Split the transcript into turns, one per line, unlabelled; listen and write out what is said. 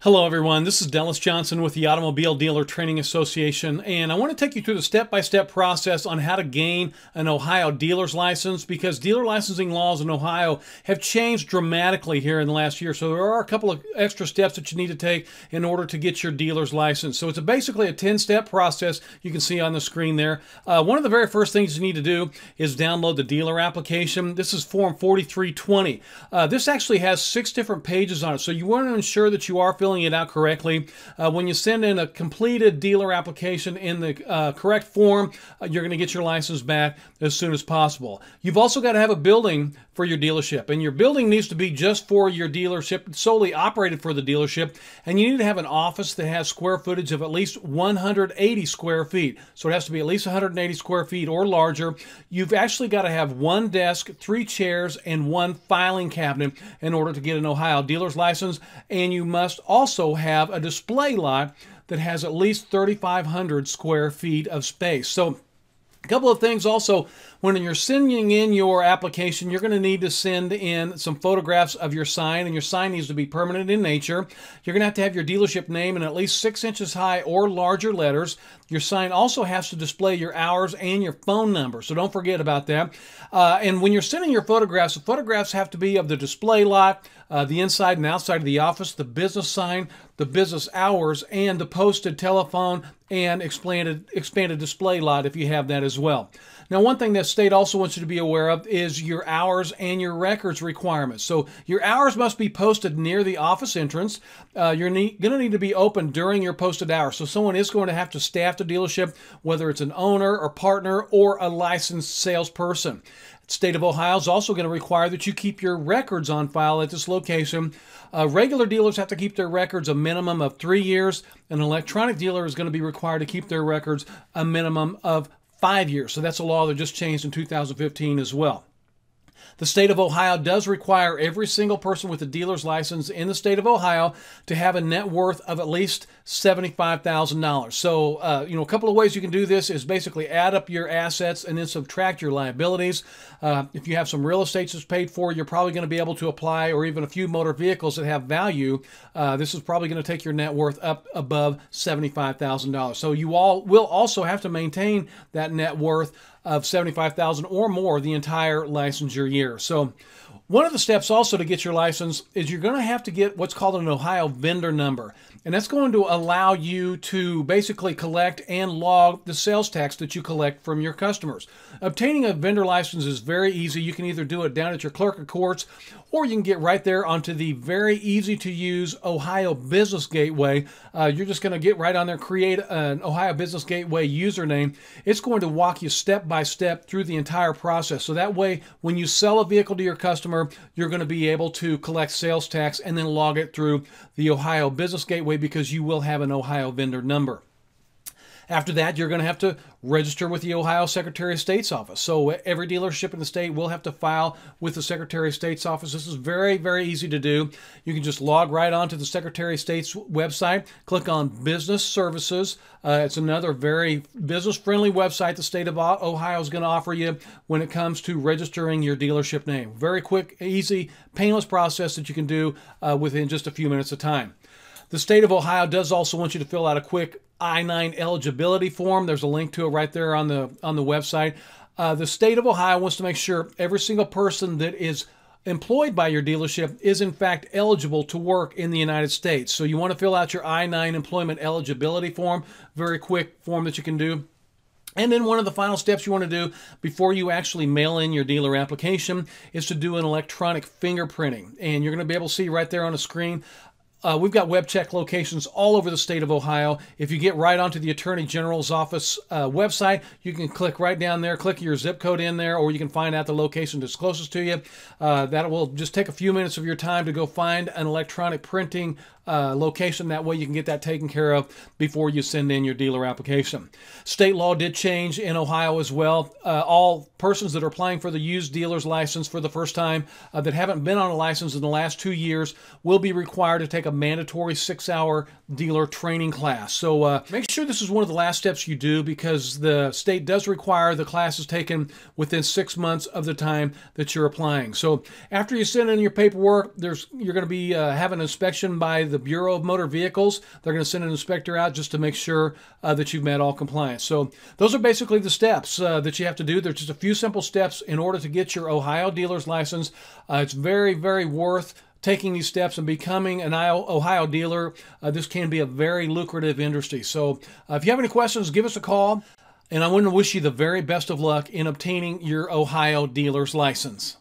Hello everyone, this is Dallas Johnson with the Automobile Dealer Training Association, and I want to take you through the step-by-step process on how to gain an Ohio dealer's license, because dealer licensing laws in Ohio have changed dramatically here in the last year. So there are a couple of extra steps that you need to take in order to get your dealer's license. So it's basically a 10-step process you can see on the screen there. One of the very first things you need to do is download the dealer application. This is Form 4320. This actually has 6 different pages on it, so you want to ensure that you are filling it out correctly. When you send in a completed dealer application in the correct form, you're going to get your license back as soon as possible. You've also got to have a building for your dealership, and your building needs to be just for your dealership, solely operated for the dealership, and you need to have an office that has square footage of at least 180 square feet. So it has to be at least 180 square feet or larger. You've actually got to have 1 desk, 3 chairs, and 1 filing cabinet in order to get an Ohio dealer's license, and you must also have a display lot that has at least 3,500 square feet of space. So a couple of things also, when you're sending in your application, you're going to need to send in some photographs of your sign, and your sign needs to be permanent in nature. You're going to have your dealership name in at least 6 inches high or larger letters. Your sign also has to display your hours and your phone number, so don't forget about that. And when you're sending your photographs, the photographs have to be of the display lot, the inside and outside of the office, the business sign, the business hours, and the posted telephone and expanded display lot if you have that as well. Now, one thing that state also wants you to be aware of is your hours and your records requirements. So your hours must be posted near the office entrance. You're going to need to be open during your posted hours. So someone is going to have to staff the dealership, whether it's an owner or partner or a licensed salesperson. The state of Ohio is also going to require that you keep your records on file at this location. Regular dealers have to keep their records a minimum of 3 years. An electronic dealer is going to be required to keep their records a minimum of 5 years. So that's a law that just changed in 2015 as well. The state of Ohio does require every single person with a dealer's license in the state of Ohio to have a net worth of at least $75,000. So, a couple of ways you can do this is basically add up your assets and then subtract your liabilities. If you have some real estate that's paid for, you're probably going to be able to apply, or even a few motor vehicles that have value. This is probably going to take your net worth up above $75,000. So you all will also have to maintain that net worth of $75,000 or more the entire licensure year. So one of the steps also to get your license is you're going to have to get what's called an Ohio vendor number. And that's going to allow you to basically collect and log the sales tax that you collect from your customers. Obtaining a vendor license is very easy. You can either do it down at your clerk of courts, or you can get right there onto the very easy to use Ohio Business Gateway. You're just going to get right on there, create an Ohio Business Gateway username. It's going to walk you step by step through the entire process. So that way, when you sell a vehicle to your customer, you're going to be able to collect sales tax and then log it through the Ohio Business Gateway, because you will have an Ohio vendor number. After that, you're going to have to register with the Ohio Secretary of State's office. So every dealership in the state will have to file with the Secretary of State's office. This is very, very easy to do. You can just log right onto the Secretary of State's website, click on Business Services. It's another very business-friendly website the state of Ohio is going to offer you when it comes to registering your dealership name. Very quick, easy, painless process that you can do within just a few minutes of time. The state of Ohio does also want you to fill out a quick I-9 eligibility form. There's a link to it right there on the website. The state of Ohio wants to make sure every single person that is employed by your dealership is in fact eligible to work in the United States. So you want to fill out your I-9 employment eligibility form. Very quick form that you can do. And then one of the final steps you want to do before you actually mail in your dealer application is to do an electronic fingerprinting. And you're going to be able to see right there on the screen, we've got web check locations all over the state of Ohio. If you get right onto the Attorney General's office website, you can click right down there, click your zip code in there, or you can find out the location that's closest to you. That will just take a few minutes of your time to go find an electronic printing location. That way you can get that taken care of before you send in your dealer application. State law did change in Ohio as well. All persons that are applying for the used dealer's license for the first time that haven't been on a license in the last 2 years will be required to take a mandatory 6-hour dealer training class. So make sure this is one of the last steps you do, because the state does require the classes taken within 6 months of the time that you're applying. So after you send in your paperwork, you're going to be having an inspection by the Bureau of Motor Vehicles. They're going to send an inspector out just to make sure that you've met all compliance. So those are basically the steps that you have to do. There's just a few simple steps in order to get your Ohio dealer's license. It's very, very worth taking these steps and becoming an Ohio dealer. This can be a very lucrative industry. So if you have any questions, give us a call. And I want to wish you the very best of luck in obtaining your Ohio dealer's license.